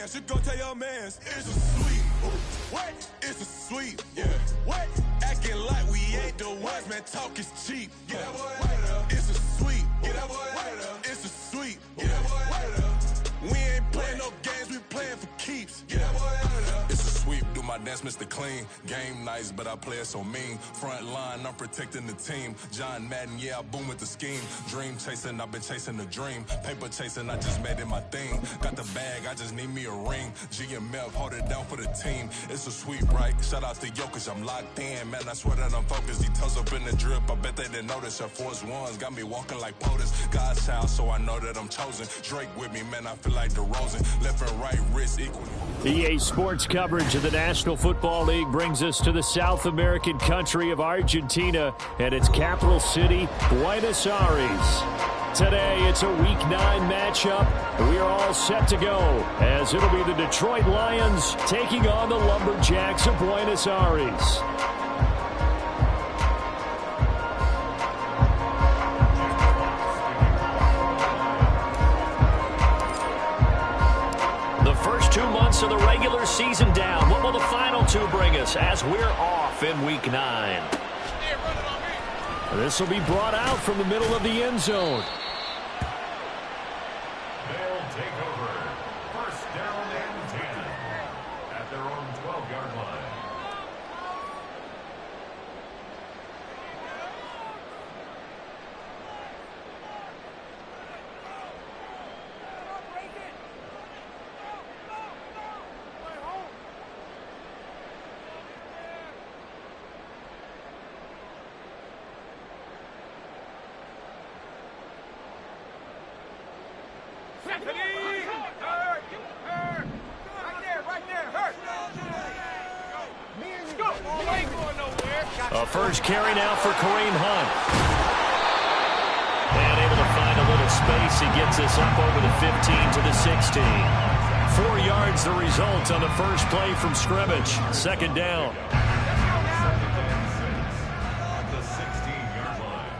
dance, you go tell your mans. It's a sweep. What? It's a sweep. Yeah. What? Acting like we ain't the ones, man. Talk is cheap. Get that boy out of there. It's a sweep. Get that boy out of there. It's a sweep. Get that boy out of there. We ain't playing no games, we playing for keeps. Get that boy out of there. It's a sweep. Do my dance, Mr. Clean. Game nice, but I play it so mean. Front line, I'm protecting the team. John Madden, yeah, I boom with the scheme. Dream chasing, I've been chasing the dream. Paper chasing, I just made it my thing. Got the bag, I just need me a ring. GMF, hold it down for the team. It's a sweep, right? Shout out to Jokic, I'm locked in. Man, I swear that I'm focused. He toes up in the drip, I bet they didn't notice. Air Force Ones got me walking like POTUS. God's child, so I know that I'm chosen. Drake with me, man, I feel like DeRozan. Left and right wrist equal. EA Sports coverage of the National Football League brings us to the South American country of Argentina and its capital city, Buenos Aires. Today, it's a Week 9 matchup. We are all set to go, as it'll be the Detroit Lions taking on the Lumberjacks of Buenos Aires. The first 2 months of the regular season down. What will the final 2 bring us as we're off in Week 9? This will be brought out from the middle of the end zone. They'll take over. First down and 10 at their own 12-yard line. A first carry now for Kareem Hunt. And able to find a little space. He gets us up over the 15 to the 16. 4 yards the result on the first play from scrimmage. Second down. The 16-yard line.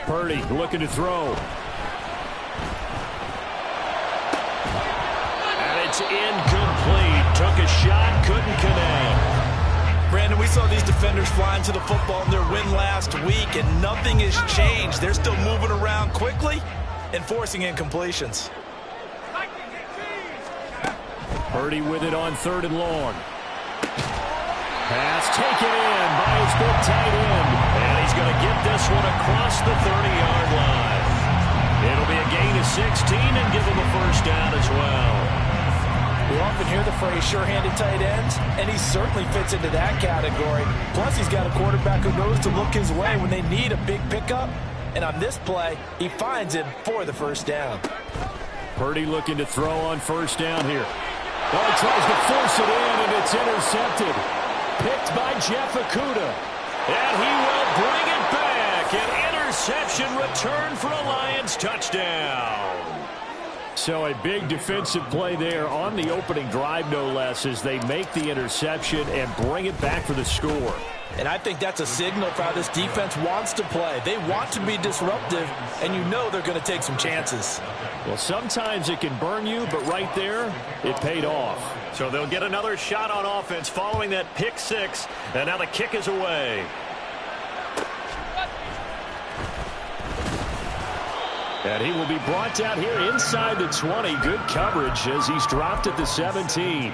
Purdy looking to throw. And it's incomplete. Took a shot, couldn't connect. Brandon, we saw these defenders flying to the football in their win last week, and nothing has changed. They're still moving around quickly and forcing incompletions. Purdy with it on 3rd and long. Pass taken in by his big tight end. And he's going to get this one across the 30-yard line. It'll be a gain of 16 and give him a first down as well. We often hear the phrase sure-handed tight ends, and he certainly fits into that category. Plus, he's got a quarterback who knows to look his way when they need a big pickup. And on this play, he finds him for the first down. Purdy looking to throw on first down here. Well, he tries to force it in, and it's intercepted. Picked by Jeff Okudah. And he will bring it back. An interception return for a Lions touchdown. So a big defensive play there on the opening drive, no less, as they make the interception and bring it back for the score. And I think that's a signal for how this defense wants to play. They want to be disruptive, and you know they're going to take some chances. Well, sometimes it can burn you, but right there, it paid off. So they'll get another shot on offense following that pick six, and now the kick is away. And he will be brought down here inside the 20. Good coverage as he's dropped at the 17.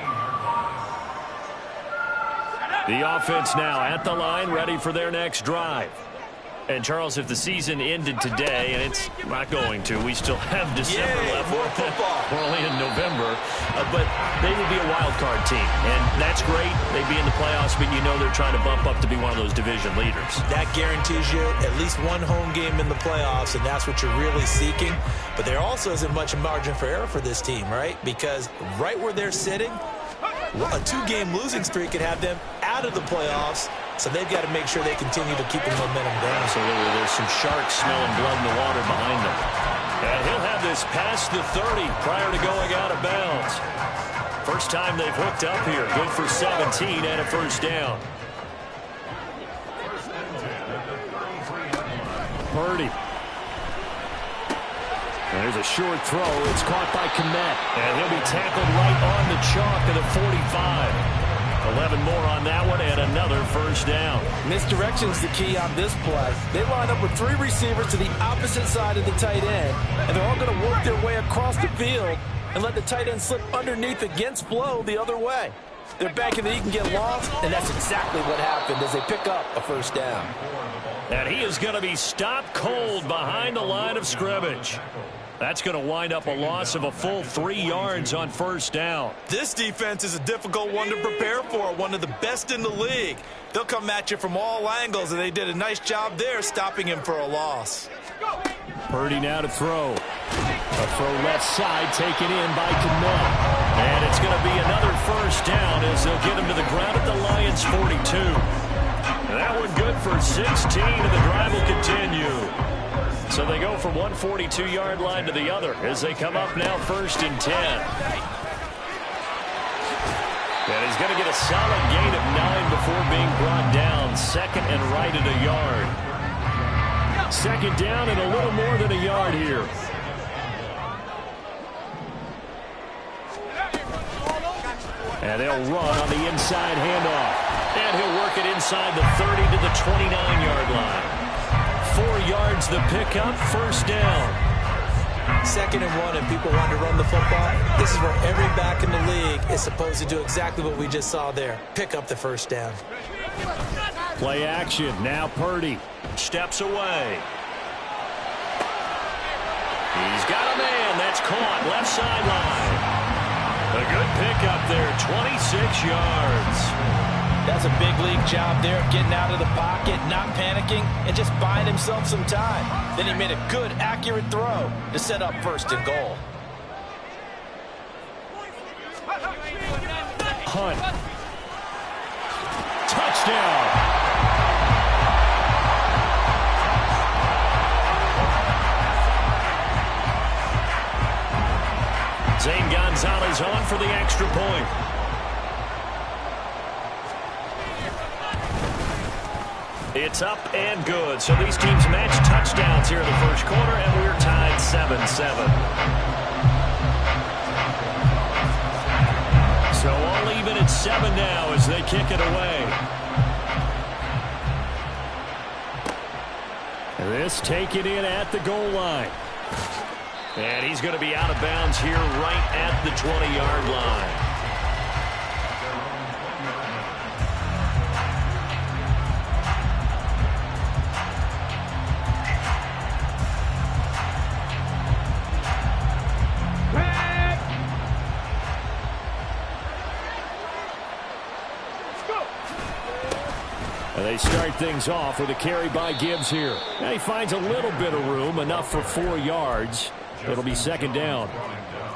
The offense now at the line, ready for their next drive. And, Charles, if the season ended today, and it's not going to, we still have December left. More football. We're only in November. But they would be a wild card team. And that's great. They'd be in the playoffs, but you know they're trying to bump up to be one of those division leaders. That guarantees you at least one home game in the playoffs, and that's what you're really seeking. But there also isn't much margin for error for this team, right? Because right where they're sitting, a 2-game losing streak could have them out of the playoffs. So they've got to make sure they continue to keep the momentum down. Absolutely. There's some sharks smelling blood in the water behind them. And he'll have this past the 30 prior to going out of bounds. First time they've hooked up here. Good for 17 and a first down. Purdy. There's a short throw. It's caught by Kmet. And he'll be tackled right on the chalk of the 45. 11 more on that one and another first down. Misdirection is the key on this play. They line up with 3 receivers to the opposite side of the tight end, and they're all going to work their way across the field and let the tight end slip underneath against flow the other way. They're banking that he can get lost, and that's exactly what happened as they pick up a first down. And he is going to be stopped cold behind the line of scrimmage. That's going to wind up a loss of a full 3 yards on first down. This defense is a difficult one to prepare for, one of the best in the league. They'll come at you from all angles, and they did a nice job there stopping him for a loss. Purdy now to throw. A throw left side taken in by Kmet. And it's going to be another first down as they'll get him to the ground at the Lions' 42. That one good for 16, and the drive will continue. So they go from one 42-yard line to the other as they come up now first and 10. And he's going to get a solid gain of 9 before being brought down. Second and right at a yard. Second down and a little more than a yard here. And they'll run on the inside handoff. And he'll work it inside the 30 to the 29-yard line. 4 yards the pickup, first down. Second and 1, and people want to run the football. This is where every back in the league is supposed to do exactly what we just saw there. Pick up the first down. Play action. Now Purdy steps away. He's got a man. That's caught. Left sideline. A good pickup there. 26 yards. That's a big league job there of getting out of the pocket, not panicking, and just buying himself some time. Then he made a good, accurate throw to set up first and goal. Hunt. Touchdown. Zane Gonzalez on for the extra point. It's up and good. So these teams match touchdowns here in the first quarter, and we're tied 7-7. So all even at 7 now as they kick it away. This taken in at the goal line. And he's going to be out of bounds here right at the 20-yard line. They start things off with a carry by Gibbs here. And he finds a little bit of room, enough for 4 yards. It'll be second down.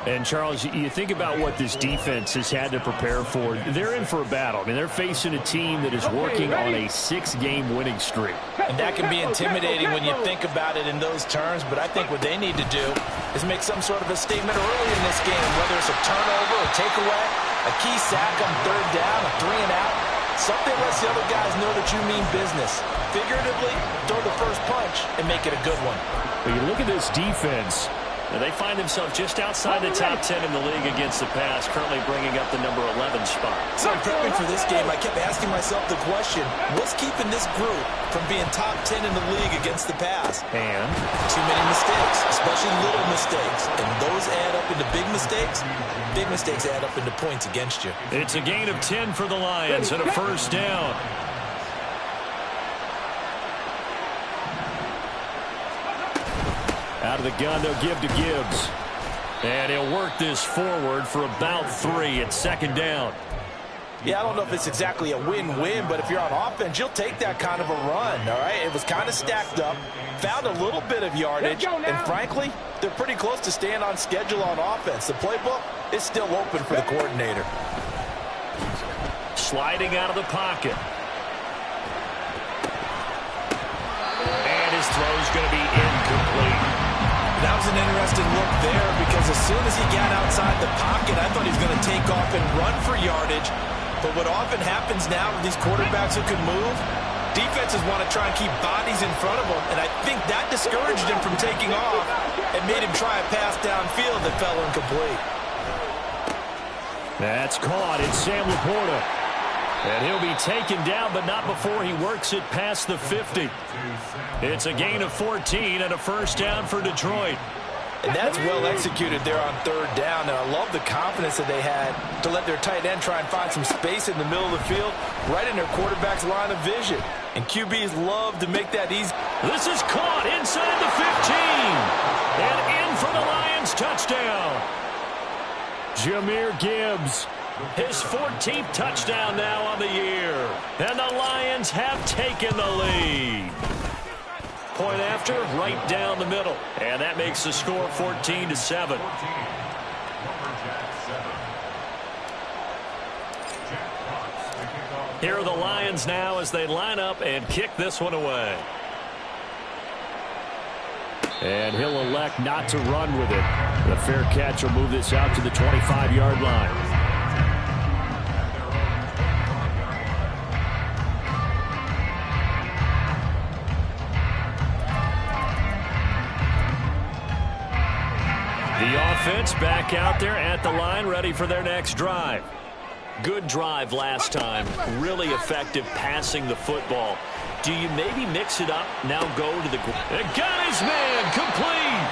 And, Charles, you think about what this defense has had to prepare for. They're in for a battle. I mean, they're facing a team that is working on a 6-game winning streak. And that can be intimidating when you think about it in those terms, but I think what they need to do is make some sort of a statement early in this game, whether it's a turnover, a takeaway, a key sack on third down, a 3-and-out. Something lets the other guys know that you mean business. Figuratively, throw the first punch and make it a good one. When you look at this defense, they find themselves just outside the top 10 in the league against the pass, currently bringing up the number 11 spot. So in prepping for this game, I kept asking myself the question, what's keeping this group from being top 10 in the league against the pass? And? Too many mistakes, especially little mistakes. And those add up into big mistakes. Big mistakes add up into points against you. It's a gain of 10 for the Lions and a first down. Out of the gun, they'll give to Gibbs. And he'll work this forward for about 3 at second down. Yeah, I don't know if it's exactly a win-win, but if you're on offense, you'll take that kind of a run, all right? It was kind of stacked up, found a little bit of yardage, and frankly, they're pretty close to staying on schedule on offense. The playbook is still open for the coordinator. Sliding out of the pocket. And his throw's going to be incomplete. That was an interesting look there because as soon as he got outside the pocket, I thought he was going to take off and run for yardage. But what often happens now with these quarterbacks who can move, defenses want to try and keep bodies in front of them, and I think that discouraged him from taking off. and made him try a pass downfield that fell incomplete. That's caught. It's Sam Laporta. And he'll be taken down, but not before he works it past the 50. It's a gain of 14 and a first down for Detroit. And that's well executed there on third down. And I love the confidence that they had to let their tight end try and find some space in the middle of the field, right in their quarterback's line of vision. And QBs love to make that easy. This is caught inside the 15. And in for the Lions touchdown. Jahmyr Gibbs, his 14th touchdown now on the year. And the Lions have taken the lead. Point after, right down the middle. And that makes the score 14-7. Here are the Lions now as they line up and kick this one away. And he'll elect not to run with it. The fair catch will move this out to the 25-yard line. The offense back out there at the line, ready for their next drive. Good drive last time. Really effective passing the football. Do you maybe mix it up, now go to the... Got his man, complete!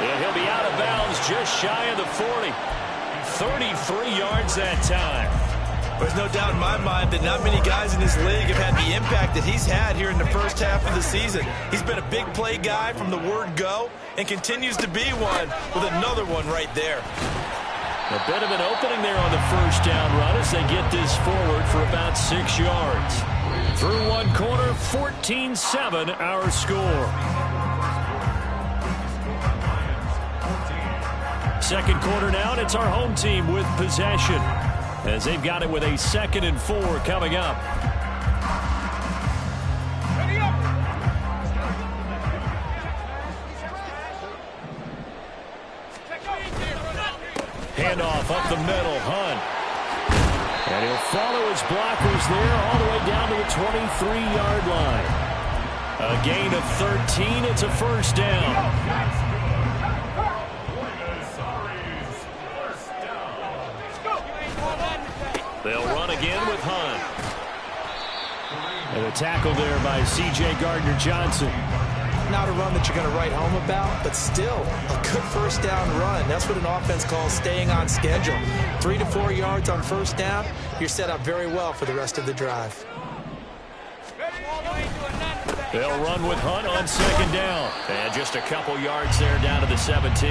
And he'll be out of bounds just shy of the 40. 33 yards that time. There's no doubt in my mind that not many guys in this league have had the impact that he's had here in the first half of the season. He's been a big play guy from the word go and continues to be one with another one right there. A bit of an opening there on the first down run as they get this forward for about 6 yards. Through one quarter, 14-7 our score. Second quarter now, and it's our home team with possession, as they've got it with a 2nd and 4 coming up. Handoff up the middle, Hunt. And he'll follow his blockers there all the way down to the 23-yard line. A gain of 13, it's a first down. They'll run again with Hunt. And a tackle there by C.J. Gardner-Johnson. Not a run that you're going to write home about, but still a good first down run. That's what an offense calls staying on schedule. 3 to 4 yards on first down, you're set up very well for the rest of the drive. They'll run with Hunt on second down. And just a couple yards there down to the 17.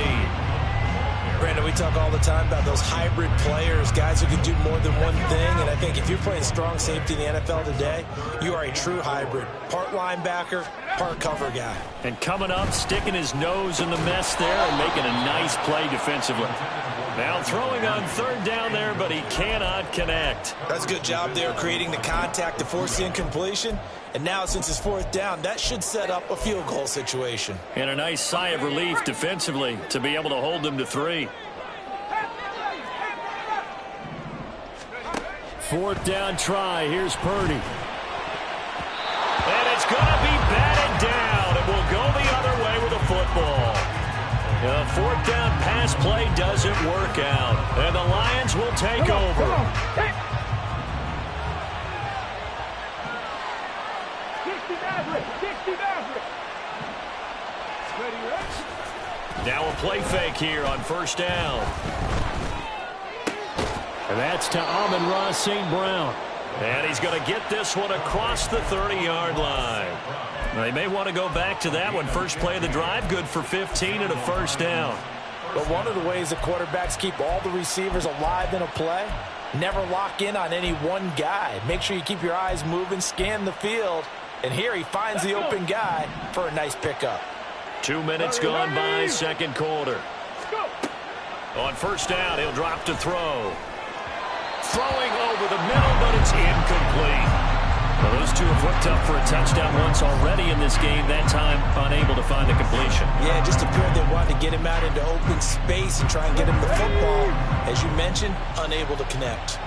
Brandon, we talk all the time about those hybrid players, guys who can do more than one thing, and I think if you're playing strong safety in the NFL today, you are a true hybrid. Part linebacker, part cover guy. And coming up, sticking his nose in the mess there and making a nice play defensively. Now throwing on third down there, but he cannot connect. That's a good job there creating the contact to force the incompletion. And now since it's fourth down, that should set up a field goal situation. And a nice sigh of relief defensively to be able to hold them to 3. Fourth down try. Here's Purdy. And it's going to be batted down. It will go the other way with the football. The fourth down pass play doesn't work out. And the Lions will take over. Now a play fake here on first down. And that's to Amon-Ra St. Brown. And he's going to get this one across the 30-yard line. They may want to go back to that one. First play of the drive, good for 15 and a first down. But one of the ways that quarterbacks keep all the receivers alive in a play, never lock in on any one guy. Make sure you keep your eyes moving, scan the field. And here he finds the open guy for a nice pickup. 2 minutes gone by, second quarter. On first down, he'll drop to throw. Throwing over the middle, but it's incomplete. Well, those two have hooked up for a touchdown once already in this game, that time unable to find the completion. Yeah, just appeared they wanted to get him out into open space and try and get him the football. As you mentioned, unable to connect.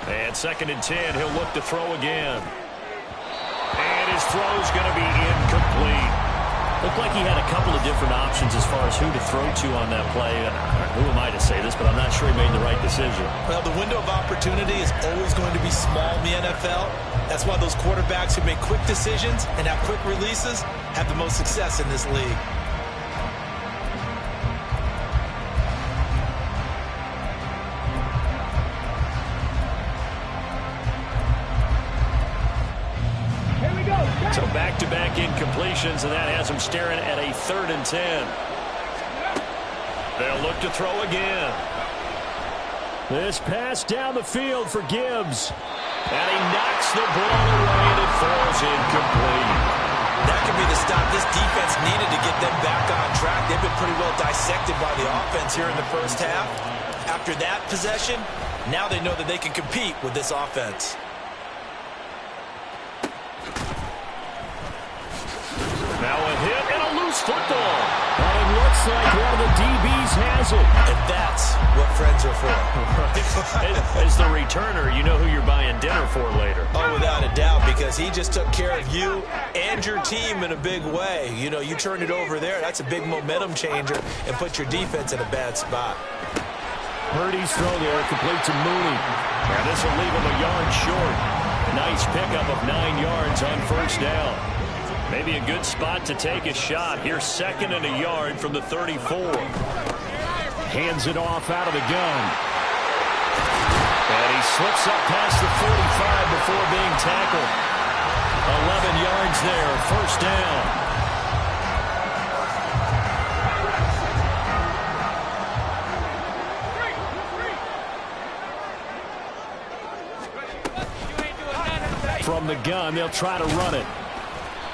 And 2nd and 10, he'll look to throw again. And his throw's going to be incomplete. Looked like he had a couple of different options as far as who to throw to on that play. And who am I to say this, but I'm not sure he made the right decision. Well, the window of opportunity is always going to be small in the NFL. That's why those quarterbacks who make quick decisions and have quick releases have the most success in this league. So back-to-back incompletions, and that has him staring at a 3rd and 10. They'll look to throw again. This pass down the field for Gibbs. And he knocks the ball away, and it falls incomplete. That could be the stop this defense needed to get them back on track. They've been pretty well dissected by the offense here in the first half. After that possession, now they know that they can compete with this offense. Now a hit and a loose football. And it looks like one of the DBs has it. And that's what friends are for. As the returner, you know who you're buying dinner for later. Oh, without a doubt, because he just took care of you and your team in a big way. You know, you turned it over there. That's a big momentum changer and put your defense in a bad spot. Purdy's throw there, complete to Mooney. And this will leave him a yard short. Nice pickup of 9 yards on first down. Maybe a good spot to take a shot. Here's 2nd and a yard from the 34. Hands it off out of the gun. And he slips up past the 45 before being tackled. 11 yards there, first down. From the gun, they'll try to run it.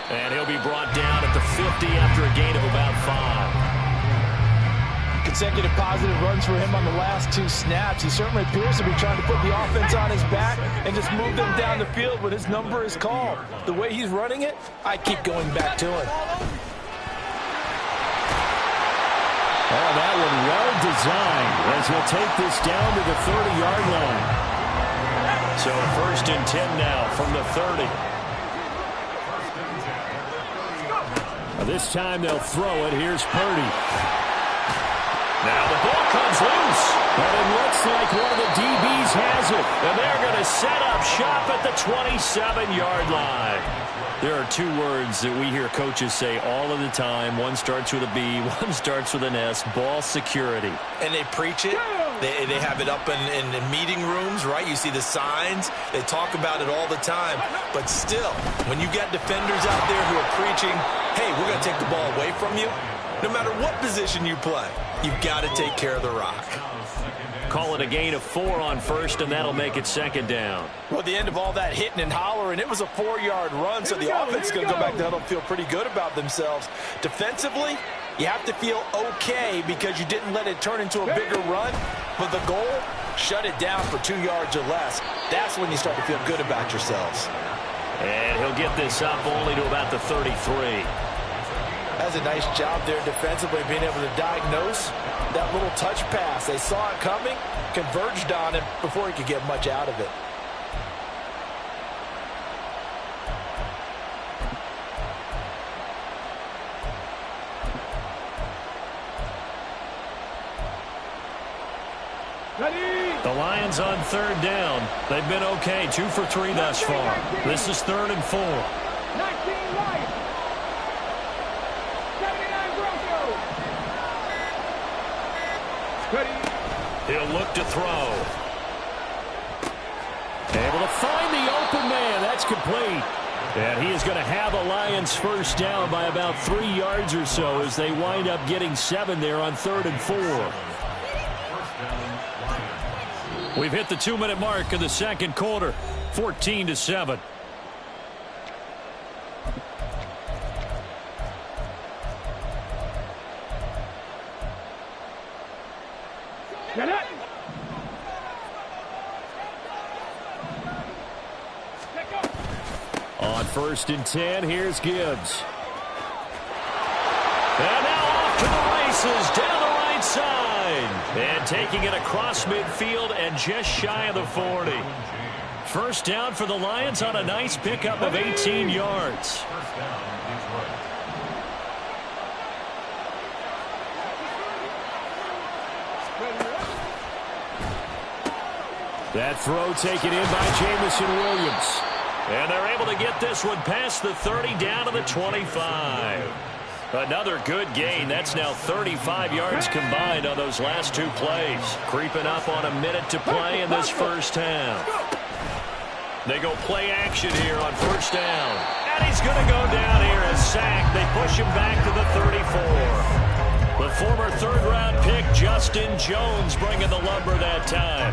And he'll be brought down at the 50 after a gain of about 5. Consecutive positive runs for him on the last 2 snaps. He certainly appears to be trying to put the offense on his back and just move them down the field when his number is called. The way he's running it, I keep going back to him. Oh, that one well designed as he'll take this down to the 30-yard line. So 1st and 10 now from the 30. This time they'll throw it. Here's Purdy. Now the ball comes loose. And it looks like one of the DBs has it. And they're going to set up shop at the 27-yard line. There are 2 words that we hear coaches say all of the time. One starts with a B, one starts with an S. Ball security. And they preach it. They have it up in meeting rooms, right? You see the signs. They talk about it all the time. But still, when you got defenders out there who are preaching, hey, we're going to take the ball away from you, no matter what position you play, you've got to take care of the rock. Call it a gain of 4 on first, and that'll make it 2nd down. Well, the end of all that hitting and hollering, it was a 4-yard run, so the offense is going to go back to huddle and feel pretty good about themselves. Defensively, you have to feel okay because you didn't let it turn into a bigger run. But the goal, shut it down for 2 yards or less. That's when you start to feel good about yourselves. And he'll get this up only to about the 33. That's a nice job there defensively, being able to diagnose that little touch pass. They saw it coming, converged on him before he could get much out of it. The Lions on 3rd down. They've been okay, 2 for 3 thus far. This is 3rd and 4. 19 right. 79 Broncos. He'll look to throw. Able to find the open man. That's complete. And he is going to have a Lions first down by about 3 yards or so as they wind up getting 7 there on 3rd and 4. We've hit the 2-minute mark of the 2nd quarter, 14-7. Get it. On 1st and 10, here's Gibbs. And now off to the races, down the right side. And taking it across midfield and just shy of the 40. first down for the Lions on a nice pickup of 18 yards. First down, Detroit. That throw taken in by Jamison Williams. And they're able to get this one past the 30 down to the 25. Another good gain. That's now 35 yards combined on those last two plays. Creeping up on a minute to play in this first half. They go play action here on first down. And he's going to go down here as sacked. They push him back to the 34. The former third-round pick, Justin Jones, bringing the lumber that time.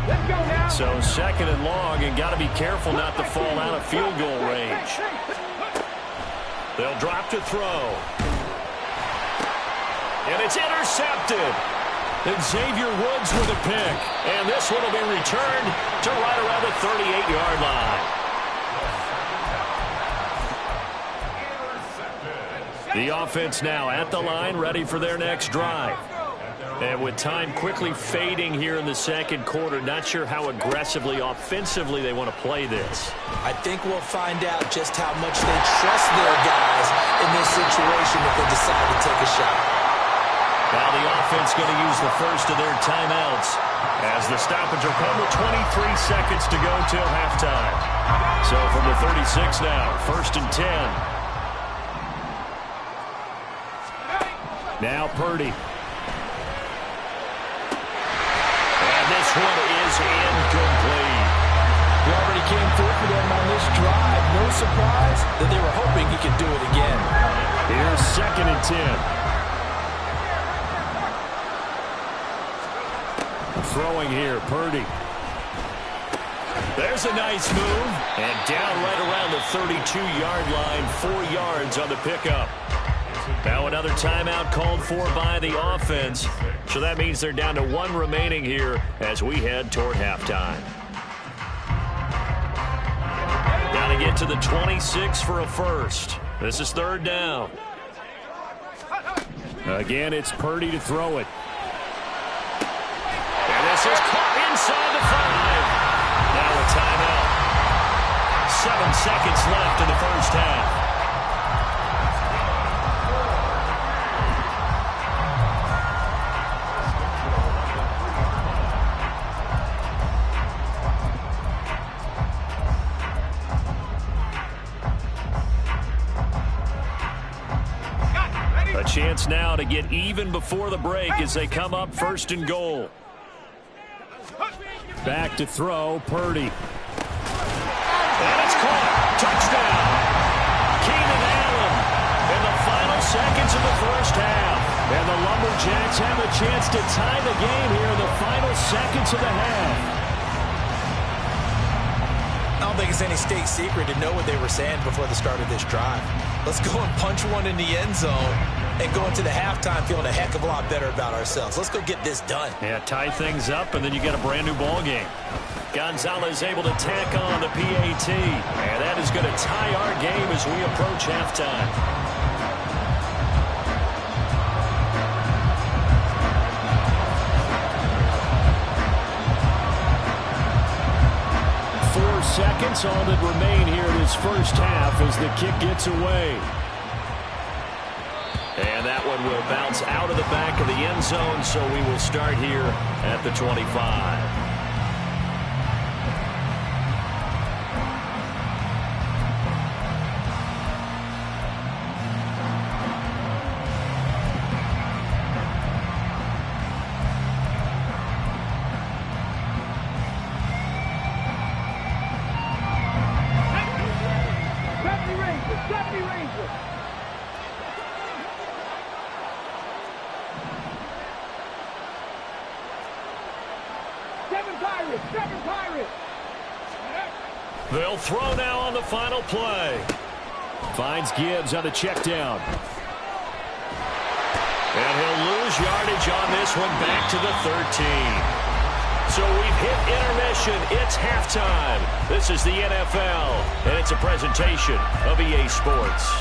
So second and long, and got to be careful not to fall out of field goal range. They'll drop to throw. And it's intercepted. And Xavier Woods with a pick. And this one will be returned to right around the 38-yard line. The offense now at the line, ready for their next drive. And with time quickly fading here in the second quarter, not sure how aggressively, offensively they want to play this. I think we'll find out just how much they trust their guys in this situation if they decide to take a shot. Now the offense going to use the first of their timeouts as the stoppage will come with 23 seconds to go till halftime. So from the 36 now, 1st and 10. Now Purdy. And this one is incomplete. He already came through for them on this drive. No surprise that they were hoping he could do it again. Here's 2nd and 10. Throwing here, Purdy. There's a nice move. And down right around the 32-yard line, 4 yards on the pickup. Now another timeout called for by the offense. So that means they're down to 1 remaining here as we head toward halftime. Got to get to the 26 for a first. This is 3rd down. Again, it's Purdy to throw it. And this is caught inside the 5. Now a timeout. 7 seconds left in the first half. Chance now to get even before the break as they come up 1st and goal. Back to throw, Purdy. And it's caught. Touchdown. Keenan Allen in the final seconds of the first half. And the Lumberjacks have a chance to tie the game here in the final seconds of the half. I don't think it's any state secret to know what they were saying before the start of this drive. Let's go and punch one in the end zone and go into the halftime feeling a heck of a lot better about ourselves. Let's go get this done. Yeah, tie things up, and then you get a brand-new ball game. Gonzalez able to tack on the PAT. And that is going to tie our game as we approach halftime. Seconds, all that remain here in this first half as the kick gets away. And that one will bounce out of the back of the end zone, so we will start here at the 25. They'll throw now on the final play. Finds Gibbs on the check down. And he'll lose yardage on this one back to the 13. So we've hit intermission. It's halftime. This is the NFL, and it's a presentation of EA Sports.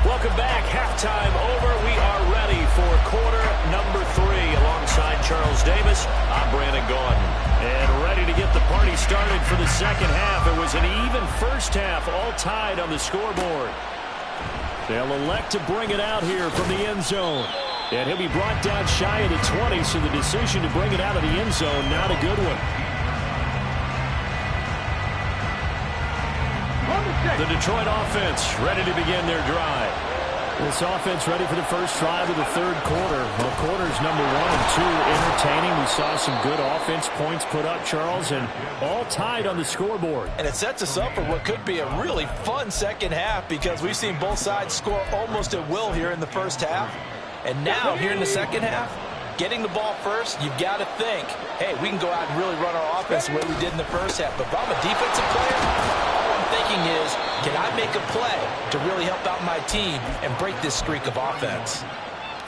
Welcome back. Halftime over. We are ready for quarter number 3 alongside alongside Charles Davis, I'm Brandon Gaudin. And ready to get the party started for the second half. It was an even first half, all tied on the scoreboard. They'll elect to bring it out here from the end zone. And he'll be brought down shy of the 20, so the decision to bring it out of the end zone, not a good one. The Detroit offense ready to begin their drive. This offense ready for the first drive of the third quarter. Well, quarters number 1 and 2 entertaining. We saw some good offense points put up, Charles, and all tied on the scoreboard. And it sets us up for what could be a really fun second half because we've seen both sides score almost at will here in the first half. And now, here in the second half, getting the ball first, you've got to think, hey, we can go out and really run our offense the way we did in the first half. But if I'm a defensive player, all I'm thinking is, can I make a play to really help out my team and break this streak of offense?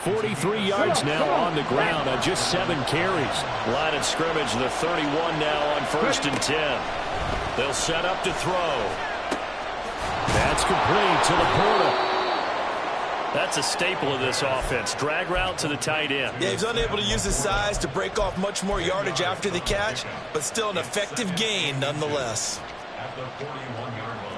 43 yards now on the ground on just 7 carries. Line of scrimmage, the 31 now on 1st and 10. They'll set up to throw. That's complete to Laporta. That's a staple of this offense. Drag route to the tight end. Yeah, he's unable to use his size to break off much more yardage after the catch, but still an effective gain nonetheless. At the 41-yard line.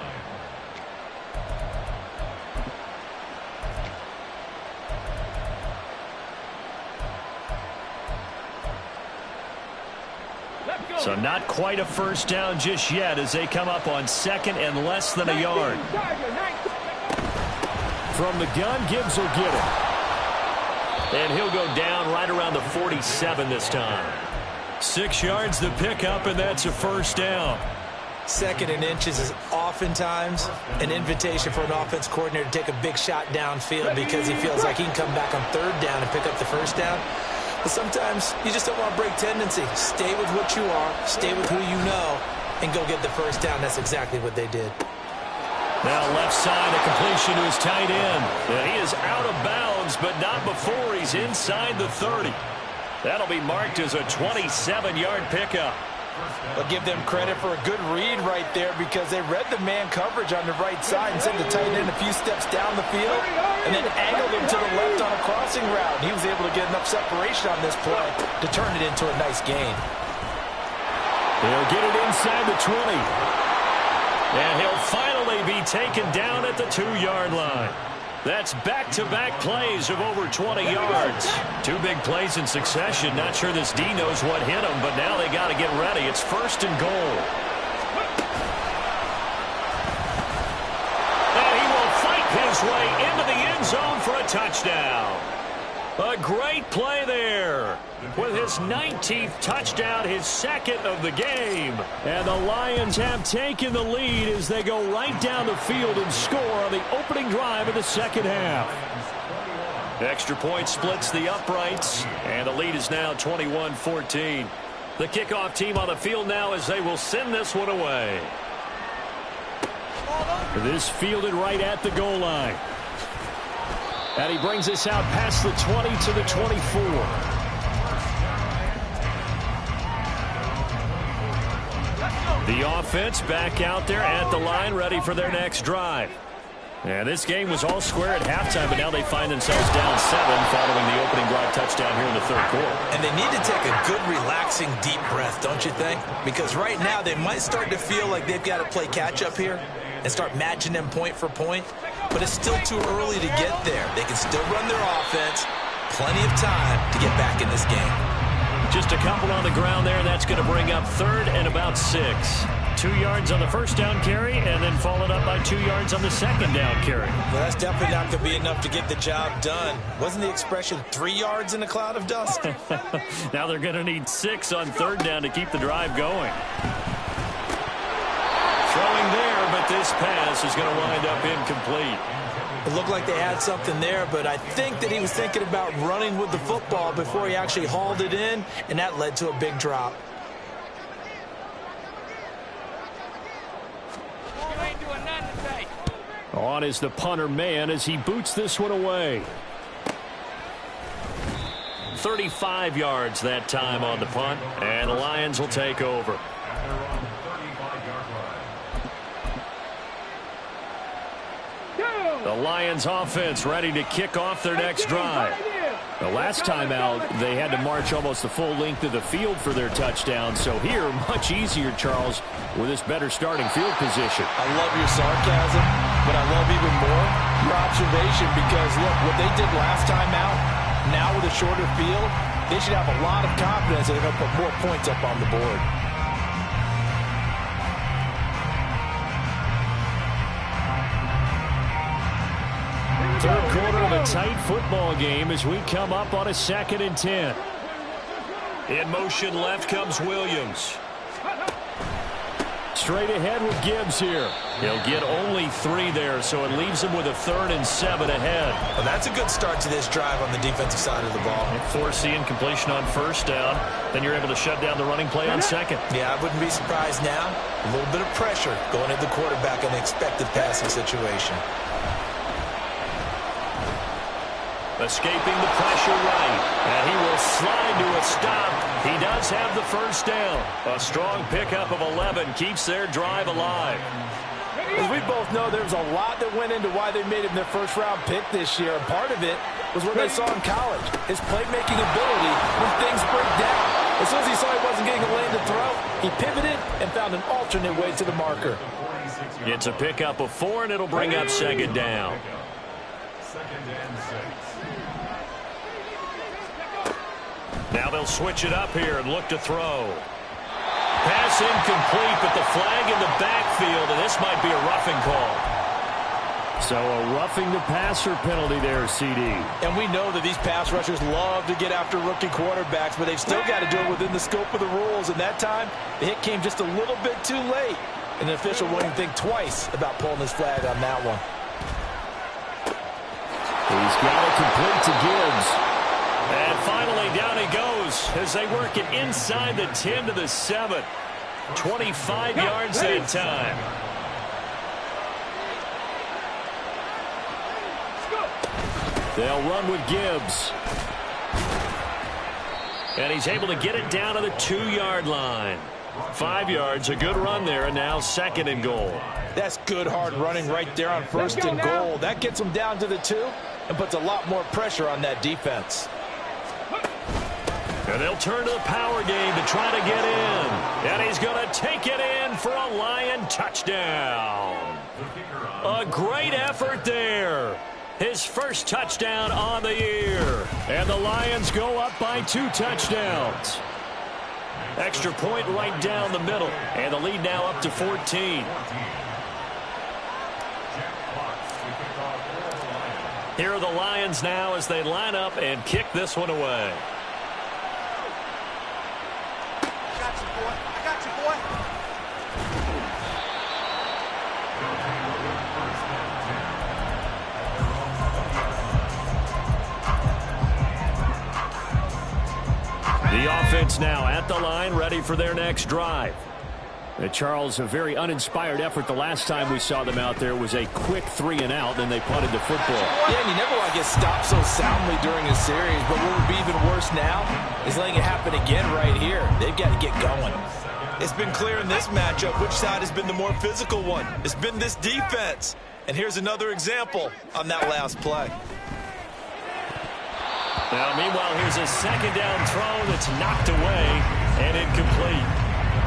So not quite a first down just yet as they come up on 2nd and less than a yard. From the gun, Gibbs will get it. And he'll go down right around the 47 this time. 6 yards the pickup, and that's a first down. 2nd and inches is oftentimes an invitation for an offense coordinator to take a big shot downfield because he feels like he can come back on 3rd down and pick up the first down. But sometimes you just don't want to break tendency. Stay with what you are, stay with who you know, and go get the first down. That's exactly what they did. Now left side, a completion to his tight end. And he is out of bounds, but not before he's inside the 30. That'll be marked as a 27-yard pickup. I'll give them credit for a good read right there because they read the man coverage on the right side and sent the tight end a few steps down the field and then angled him to the left on a crossing route. And he was able to get enough separation on this play to turn it into a nice gain. He'll get it inside the 20. And he'll finally be taken down at the 2-yard line. That's back-to-back plays of over 20 yards. 2 big plays in succession. Not sure this D knows what hit him, but now they got to get ready. It's 1st and goal. And he will fight his way into the end zone for a touchdown. A great play there with his 19th touchdown, his 2nd of the game. And the Lions have taken the lead as they go right down the field and score on the opening drive of the second half. Extra point splits the uprights, and the lead is now 21-14. The kickoff team on the field now as they will send this one away. This fielded right at the goal line. And he brings us out past the 20 to the 24. The offense back out there at the line, ready for their next drive. And this game was all square at halftime, but now they find themselves down 7 following the opening drive touchdown here in the third quarter. And they need to take a good, relaxing, deep breath, don't you think? Because right now they might start to feel like they've got to play catch-up here and start matching them point for point. But it's still too early to get there. They can still run their offense. Plenty of time to get back in this game. Just a couple on the ground there. That's going to bring up 3rd and about 6. 2 yards on the first down carry, and then followed up by 2 yards on the second down carry. Well, that's definitely not going to be enough to get the job done. Wasn't the expression 3 yards in a cloud of dust? Now they're going to need 6 on 3rd down to keep the drive going. Throwing there, but this pass is going to wind up incomplete. It looked like they had something there, but I think that he was thinking about running with the football before he actually hauled it in, and that led to a big drop. On is the punter man as he boots this one away. 35 yards that time on the punt, and the Lions will take over. The Lions offense ready to kick off their next drive. The last time out, they had to march almost the full length of the field for their touchdown. So here, much easier, Charles, with this better starting field position. I love your sarcasm, but I love even more your observation because, look, what they did last time out, now with a shorter field, they should have a lot of confidence that they're going to put more points up on the board. Third quarter of a tight football game as we come up on a 2nd and 10. In motion left comes Williams. Straight ahead with Gibbs here. He'll get only 3 there, so it leaves him with a 3rd and 7 ahead. Well, that's a good start to this drive on the defensive side of the ball. Force the incompletion on 1st down. Then you're able to shut down the running play on 2nd. Yeah, I wouldn't be surprised now. A little bit of pressure going at the quarterback in an expected passing situation. Escaping the pressure right, and he will slide to a stop. He does have the 1st down. A strong pickup of 11 keeps their drive alive. As we both know, there's a lot that went into why they made him their first-round pick this year, and part of it was what they saw in college, his playmaking ability when things break down. As soon as he saw he wasn't getting a lane to throw, he pivoted and found an alternate way to the marker. It's a pickup of 4, and it'll bring up 2nd down. 2nd and 6. Now they'll switch it up here and look to throw. Pass incomplete, but the flag in the backfield, and this might be a roughing call. So a roughing the passer penalty there, CD. And we know that these pass rushers love to get after rookie quarterbacks, but they've still got to do it within the scope of the rules. And that time, the hit came just a little bit too late. And the official won't even think twice about pulling his flag on that one. He's got it complete to Gibbs. And finally, down he goes as they work it inside the 10 to the 7. 25 yards that time. They'll run with Gibbs. And he's able to get it down to the 2-yard line. 5 yards, a good run there, and now 2nd and goal. That's good hard running right there on 1st and goal. That gets them down to the 2 and puts a lot more pressure on that defense. And they'll turn to the power game to try to get in. And he's going to take it in for a Lion touchdown. A great effort there. His first touchdown on the year. And the Lions go up by 2 touchdowns. Extra point right down the middle. And the lead now up to 14. Here are the Lions now as they line up and kick this one away. The offense now at the line, ready for their next drive. Charles, a very uninspired effort the last time we saw them out there was a quick 3 and out, then they punted the football. Yeah, and you never want to get stopped so soundly during a series, but what would be even worse now is letting it happen again right here. They've got to get going. It's been clear in this matchup which side has been the more physical one. It's been this defense. And here's another example on that last play. Now, meanwhile, here's a 2nd down throw that's knocked away and incomplete.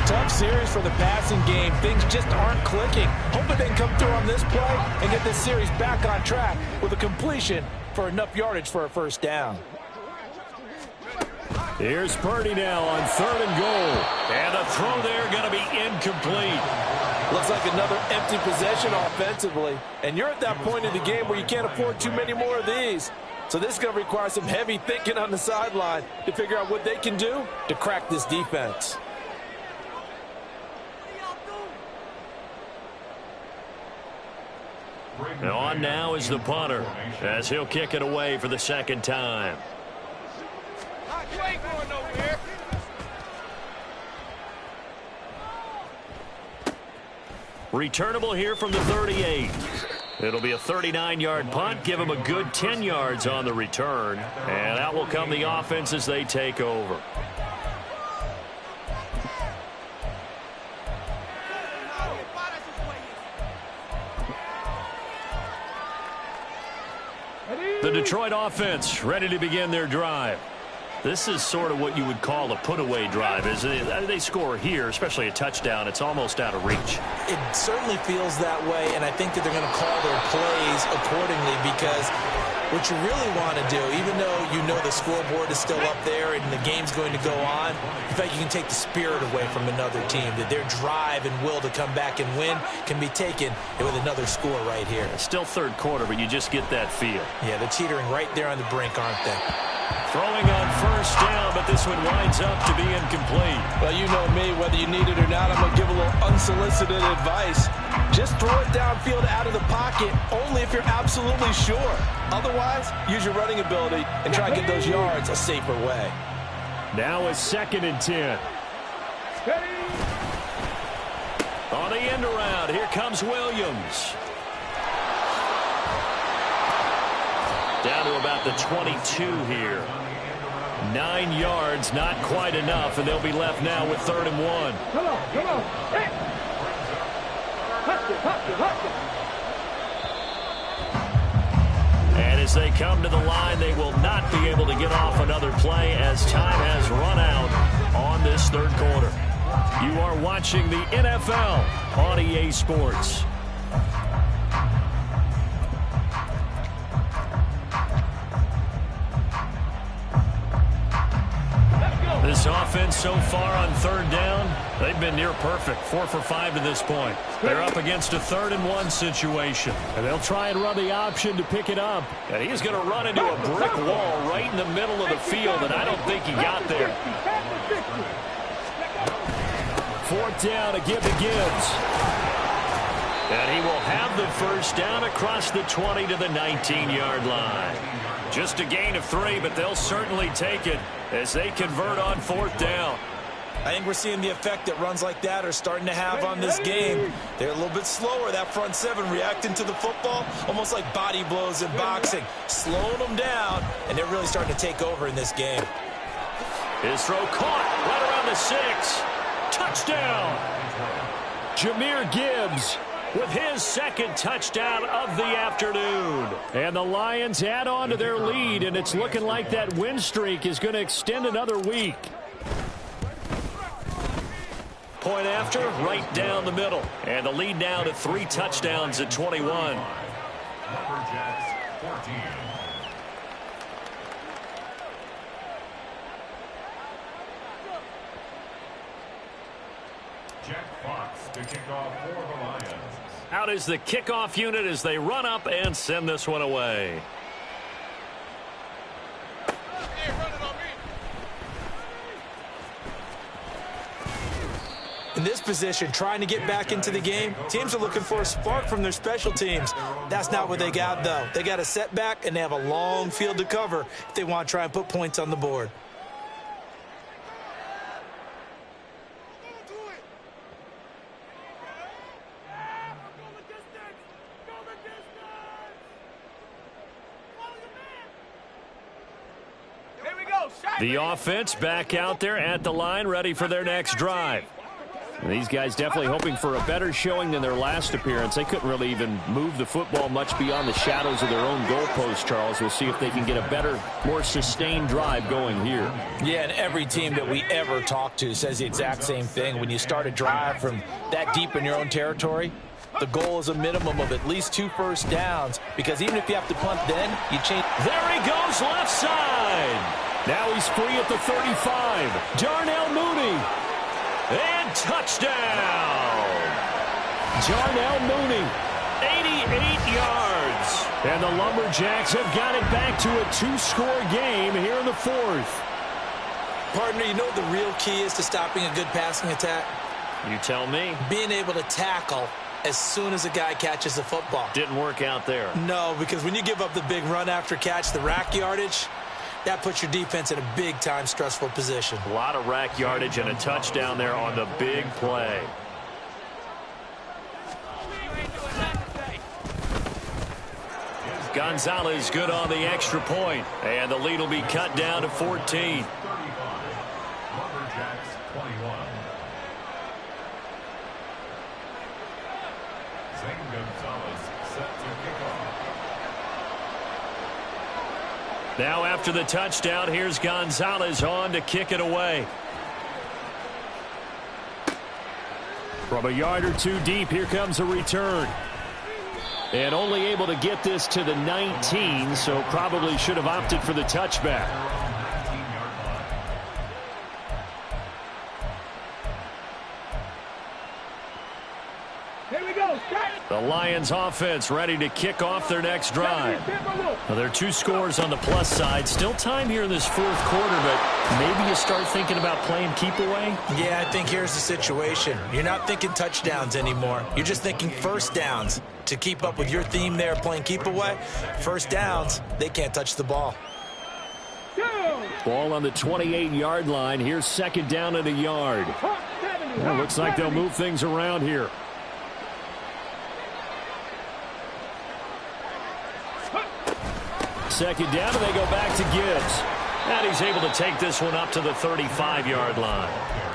Tough series for the passing game. Things just aren't clicking. Hoping they can come through on this play and get this series back on track with a completion for enough yardage for a 1st down. Here's Purdy now on 3rd and goal. And the throw there going to be incomplete. Looks like another empty possession offensively. And you're at that point in the game where you can't afford too many more of these. So this is going to require some heavy thinking on the sideline to figure out what they can do to crack this defense. And on now is the punter as he'll kick it away for the 2nd time. Returnable here from the 38. It'll be a 39-yard punt. Give them a good 10 yards on the return. And out will come the offense as they take over. The Detroit offense ready to begin their drive. This is sort of what you would call a put-away drive. As they score here, especially a touchdown, it's almost out of reach. It certainly feels that way, and I think that they're going to call their plays accordingly, because what you really want to do, even though you know the scoreboard is still up there and the game's going to go on, in fact, you can take the spirit away from another team, that their drive and will to come back and win can be taken with another score right here. It's still third quarter, but you just get that feel. Yeah, they're teetering right there on the brink, aren't they? Throwing on first down, but this one winds up to be incomplete. Well, you know me, whether you need it or not, I'm going to give a little unsolicited advice. Just throw it downfield out of the pocket, only if you're absolutely sure. Otherwise, use your running ability and try to get those yards a safer way. Now a 2nd and 10. On the end around, here comes Williams. Down to about the 22 here. 9 yards, not quite enough, and they'll be left now with 3rd and 1. Come on, come on. Hey. Hustle. And as they come to the line, they will not be able to get off another play as time has run out on this 3rd quarter. You are watching the NFL on EA Sports. This offense so far on 3rd down, they've been near perfect. 4 for 5 to this point. They're up against a 3rd and 1 situation. And they'll try and run the option to pick it up. And he's going to run into a brick wall right in the middle of the field, and I don't think he got there. 4th down to give to Gibbs. And he will have the first down across the 20 to the 19-yard line. Just a gain of 3, but they'll certainly take it as they convert on 4th down. I think we're seeing the effect that runs like that are starting to have on this game. They're a little bit slower, that front 7, reacting to the football, almost like body blows in boxing, slowing them down, and they're really starting to take over in this game. His throw caught right around the 6. Touchdown! Jahmyr Gibbs with his 2nd touchdown of the afternoon. And the Lions add on to their lead, and it's looking like that win streak is going to extend another week. Point after, right down the middle. And the lead now to 3 touchdowns at 21. Lumberjacks 14. Jack Fox to kick off for the Lions. Out is the kickoff unit as they run up and send this one away. In this position, trying to get back into the game, teams are looking for a spark from their special teams. That's not what they got, though. They got a setback, and they have a long field to cover if they want to try and put points on the board. The offense back out there at the line, ready for their next drive. And these guys definitely hoping for a better showing than their last appearance. They couldn't really even move the football much beyond the shadows of their own goalpost, Charles. We'll see if they can get a better, more sustained drive going here. Yeah, and every team that we ever talk to says the exact same thing. When you start a drive from that deep in your own territory, the goal is a minimum of at least 2 first downs, because even if you have to punt then, you change. There he goes, left side. Now he's free at the 35. Darnell Mooney. And touchdown. Darnell Mooney, 88 yards. And the Lumberjacks have got it back to a 2-score game here in the 4th. Partner, you know what the real key is to stopping a good passing attack? You tell me. Being able to tackle as soon as a guy catches the football. Didn't work out there. No, because when you give up the big run after catch, the rack yardage, that puts your defense in a big-time stressful position. A lot of rack yardage and a touchdown there on the big play. Gonzalez good on the extra point, and the lead will be cut down to 14. 35. Lumberjacks 21. Zane Gonzalez set to kick off. Now after the touchdown, here's Gonzalez on to kick it away. From a yard or two deep, here comes a return. And only able to get this to the 19, so probably should have opted for the touchback. Here we go. The Lions offense ready to kick off their next drive. Well, there are 2 scores on the plus side. Still time here in this fourth quarter, but maybe you start thinking about playing keep away? Yeah, I think here's the situation. You're not thinking touchdowns anymore. You're just thinking first downs. To keep up with your theme there, playing keep away, first downs, they can't touch the ball. Ball on the 28-yard line. Here's second down and a yard. Well, looks like they'll move things around here. Second down, and they go back to Gibbs. And he's able to take this one up to the 35-yard line.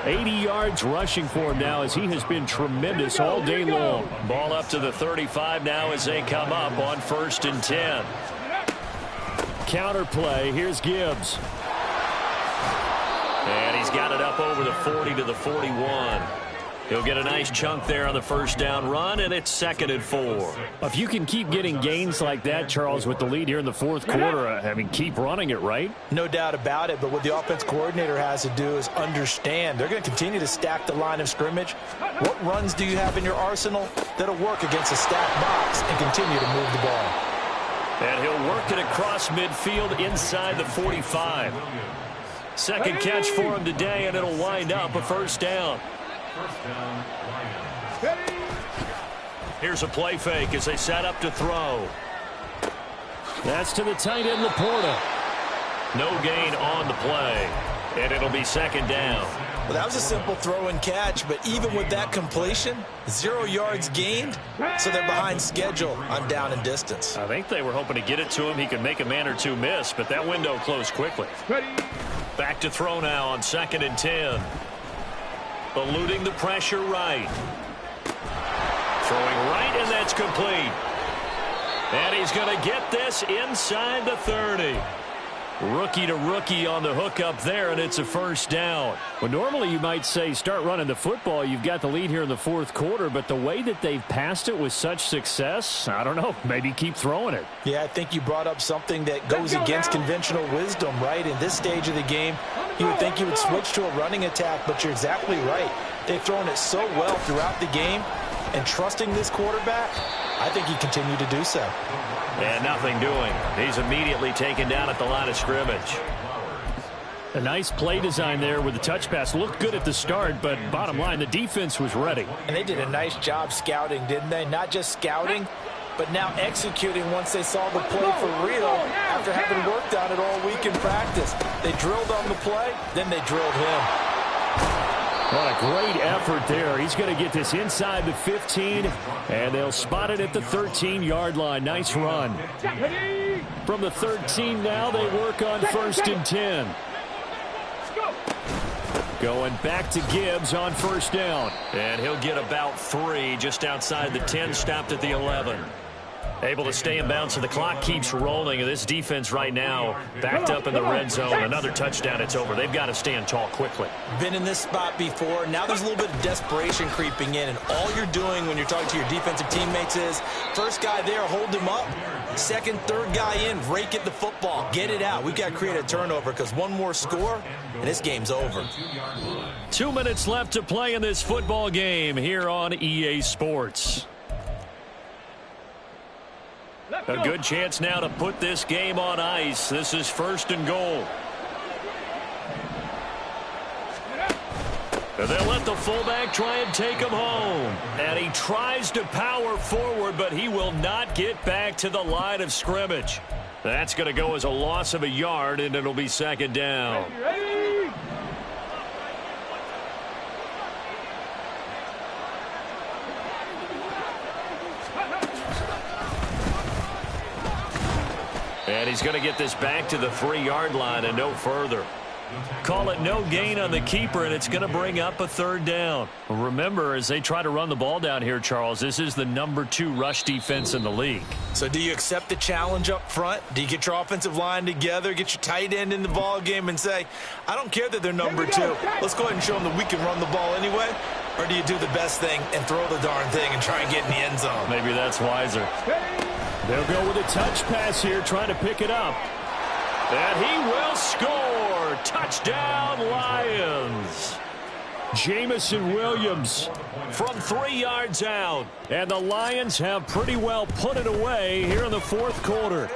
80 yards rushing for him now as he has been tremendous all day long. Ball up to the 35 now as they come up on 1st and 10. Counter play. Here's Gibbs. And he's got it up over the 40 to the 41. He'll get a nice chunk there on the first down run, and it's 2nd and 4. If you can keep getting gains like that, Charles, with the lead here in the fourth quarter, I mean, keep running it, right? No doubt about it, but what the offense coordinator has to do is understand. They're going to continue to stack the line of scrimmage. What runs do you have in your arsenal that'll work against a stacked box and continue to move the ball? And he'll work it across midfield inside the 45. Second catch for him today, and it'll wind up a first down. Here's a play fake as they set up to throw. That's to the tight end, Laporta. No gain on the play, and it'll be second down. Well, that was a simple throw and catch, but even with that completion, 0 yards gained, so they're behind schedule on down and distance. I think they were hoping to get it to him. He could make a man or two miss, but that window closed quickly. Back to throw now on 2nd and 10. Eluding the pressure right. Throwing right, and that's complete. And he's going to get this inside the 30. Rookie to rookie on the hook up there, and it's a first down. Well, normally you might say start running the football. You've got the lead here in the fourth quarter, but the way that they've passed it with such success, I don't know, maybe keep throwing it. Yeah, I think you brought up something that goes against conventional wisdom, right? In this stage of the game, you would think you would switch to a running attack, but you're exactly right. They've thrown it so well throughout the game, and trusting this quarterback, I think he continued to do so. And nothing doing. He's immediately taken down at the line of scrimmage. A nice play design there with the touch pass. Looked good at the start, but bottom line, the defense was ready. And they did a nice job scouting, didn't they? Not just scouting, but now executing once they saw the play for real after having worked on it all week in practice. They drilled on the play, then they drilled him. What a great effort there. He's going to get this inside the 15, and they'll spot it at the 13-yard line. Nice run. From the 13 now, they work on 1st and 10. Going back to Gibbs on first down. And he'll get about 3 just outside the 10, stopped at the 11. Able to stay in bounds, so the clock keeps rolling. And this defense right now backed up in the red zone. Another touchdown, it's over. They've got to stand tall quickly. Been in this spot before. Now there's a little bit of desperation creeping in. And all you're doing when you're talking to your defensive teammates is, first guy there, hold him up. Second, third guy in, rake at the football. Get it out. We've got to create a turnover because one more score, and this game's over. 2 minutes left to play in this football game here on EA Sports. A good chance now to put this game on ice. This is 1st and goal. And they'll let the fullback try and take him home. And he tries to power forward, but he will not get back to the line of scrimmage. That's going to go as a loss of a yard, and it'll be second down. And he's going to get this back to the 3-yard line and no further. Call it no gain on the keeper, and it's going to bring up a third down. Remember, as they try to run the ball down here, Charles, this is the #2 rush defense in the league. So do you accept the challenge up front? Do you get your offensive line together, get your tight end in the ball game and say, I don't care that they're #2. Let's go ahead and show them that we can run the ball anyway? Or do you do the best thing and throw the darn thing and try and get in the end zone? Maybe that's wiser. They'll go with a touch pass here, trying to pick it up. And he will score. Touchdown, Lions. Jamison Williams from 3 yards out. And the Lions have pretty well put it away here in the fourth quarter.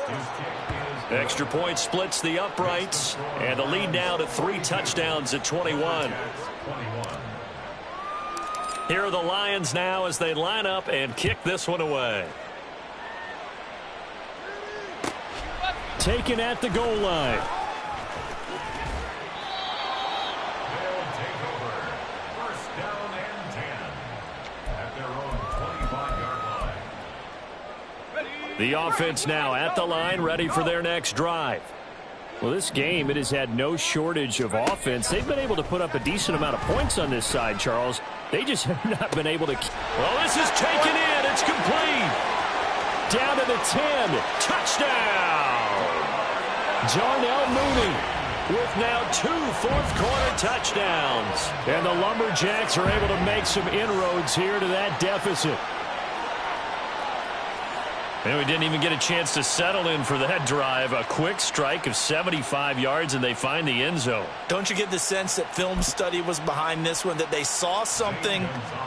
Extra point splits the uprights. And the lead now to 3 touchdowns at 21. Here are the Lions now as they line up and kick this one away. Taken at the goal line. The offense now at the line, ready for their next drive. Well, this game, it has had no shortage of offense. They've been able to put up a decent amount of points on this side, Charles. They just have not been able to. Well, this is taken in. It's complete. Down to the 10. Touchdown. Darnell Mooney with now 2 fourth-quarter touchdowns. And the Lumberjacks are able to make some inroads here to that deficit. And we didn't even get a chance to settle in for that drive. A quick strike of 75 yards, and they find the end zone. Don't you get the sense that film study was behind this one, that they saw something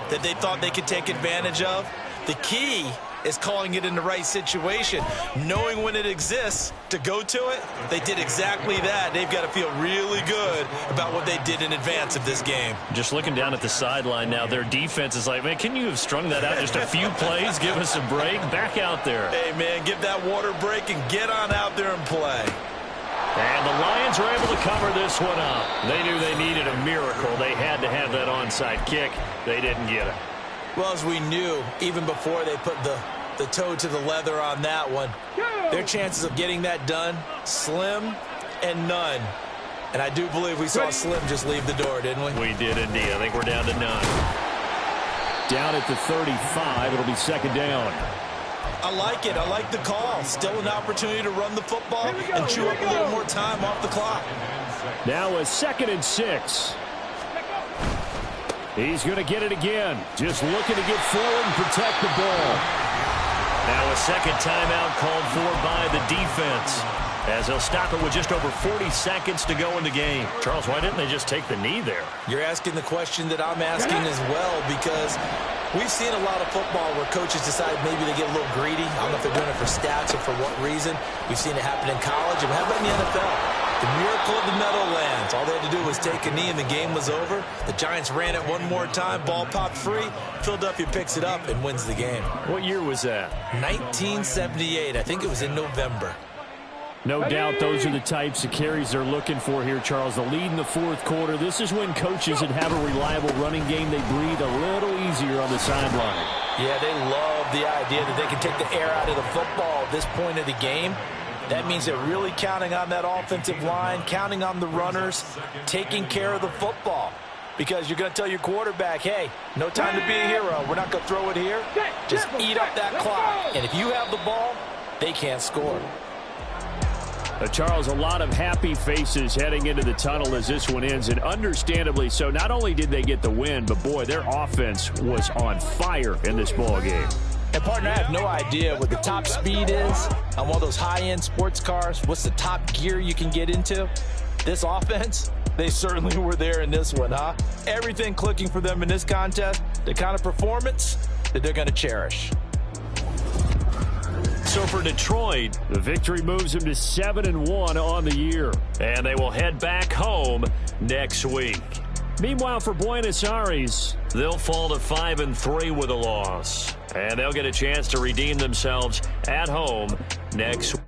that they thought they could take advantage of? The key is calling it in the right situation, knowing when it exists to go to it. They did exactly that. They've got to feel really good about what they did in advance of this game. Just looking down at the sideline now, their defense is like, man, can you have strung that out just a few plays? Give us a break. Back out there. Hey, man, give that water break and get on out there and play. And the Lions are able to cover this one up. They knew they needed a miracle. They had to have that onside kick. They didn't get it. Well, as we knew, even before they put the toe to the leather on that one, their chances of getting that done, slim and none. And I do believe we saw Slim just leave the door, didn't we? We did indeed. I think we're down to none. Down at the 35. It'll be second down. I like it. I like the call. Still an opportunity to run the football and chew up a little more time off the clock. Now a 2nd and 6. He's going to get it again. Just looking to get forward and protect the ball. Now a second timeout called for by the defense, as they'll stop it with just over 40 seconds to go in the game. Charles, why didn't they just take the knee there? You're asking the question that I'm asking as well, because we've seen a lot of football where coaches decide maybe they get a little greedy. I don't know if they're doing it for stats or for what reason. We've seen it happen in college, and how about in the NFL? The miracle of the Meadowlands. All they had to do was take a knee and the game was over. The Giants ran it one more time. Ball popped free. Philadelphia picks it up and wins the game. What year was that? 1978. I think it was in November. No doubt those are the types of carries they're looking for here, Charles. The lead in the fourth quarter. This is when coaches that have a reliable running game, they breathe a little easier on the sideline. Yeah, they love the idea that they can take the air out of the football at this point of the game. That means they're really counting on that offensive line, counting on the runners, taking care of the football. Because you're going to tell your quarterback, hey, no time to be a hero. We're not going to throw it here. Just eat up that clock. And if you have the ball, they can't score. Charles, a lot of happy faces heading into the tunnel as this one ends, and understandably so. Not only did they get the win, but, boy, their offense was on fire in this ball game. And, partner, I have no idea what the top speed is on one of those high-end sports cars. What's the top gear you can get into? This offense, they certainly were there in this one, huh? Everything clicking for them in this contest, the kind of performance that they're going to cherish. So for Detroit, the victory moves them to 7-1 on the year. And they will head back home next week. Meanwhile, for Buenos Aires, they'll fall to 5-3 with a loss. And they'll get a chance to redeem themselves at home next week.